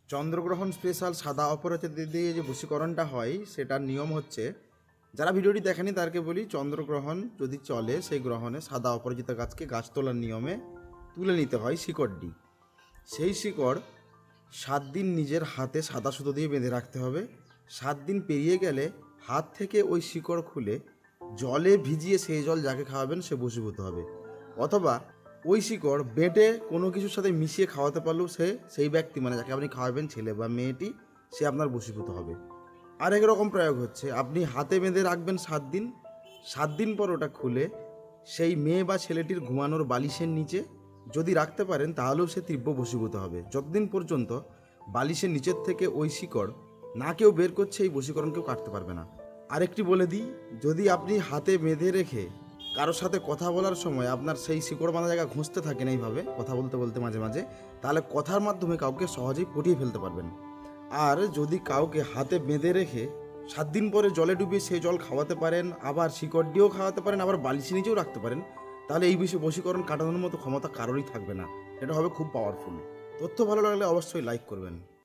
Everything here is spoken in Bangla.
চন্দ্রগ্রহণ স্পেশাল সাদা অপরাজিতা দিয়ে যে বশীকরণটা হয় সেটার নিয়ম হচ্ছে, যারা ভিডিওটি দেখেনি তাদেরকে বলি, চন্দ্রগ্রহণ যদি চলে সেই গ্রহণে সাদা অপরাজিতা গাছকে গাছ তোলার নিয়মে তুলে নিতে হয় শিকড়টি। সেই শিকড় 7 দিন নিজের হাতে সাদা সুতো দিয়ে বেঁধে রাখতে হবে। 7 দিন পেরিয়ে গেলে হাত থেকে ওই শিকড় খুলে জলে ভিজিয়ে সেই জল যাকে খাওয়াবেন সে বশীভূত হবে। অথবা ওই শিকড় বেটে কোনো কিছুর সাথে মিশিয়ে খাওয়াতে পারলেও সেই ব্যক্তি, মানে যাকে আপনি খাওয়াবেন, ছেলে বা মেয়েটি, সে আপনার বশীভূত হবে। আরেক রকম প্রয়োগ হচ্ছে, আপনি হাতে বেঁধে রাখবেন 7 দিন। 7 দিন পর ওটা খুলে সেই মেয়ে বা ছেলেটির ঘুমানোর বালিশের নিচে যদি রাখতে পারেন তাহলেও সে তীব্র বশীভূত হবে। যতদিন পর্যন্ত বালিশের নিচের থেকে ওই শিকড় না কেউ বের করছে, এই বশীকরণ কেউ কাটতে পারবে না। আরেকটি বলে দিই, যদি আপনি হাতে বেঁধে রেখে কারোর সাথে কথা বলার সময় আপনার সেই শিকড় বাঁধা জায়গা ঘষতে থাকেন এইভাবে কথা বলতে বলতে মাঝে মাঝে, তাহলে কথার মাধ্যমে কাউকে সহজেই পটিয়ে ফেলতে পারবেন। আর যদি কাউকে হাতে বেঁধে রেখে 7 দিন পরে জলে ডুবিয়ে সেই জল খাওয়াতে পারেন, আবার শিকড় দিয়েও খাওয়াতে পারেন, আবার বালিশের নিচেও রাখতে পারেন, তাহলে এই বিষয়ে বশীকরণ কাটানোর মতো ক্ষমতা কারোরই থাকবে না। এটা হবে খুব পাওয়ারফুল। তথ্য ভালো লাগলে অবশ্যই লাইক করবেন।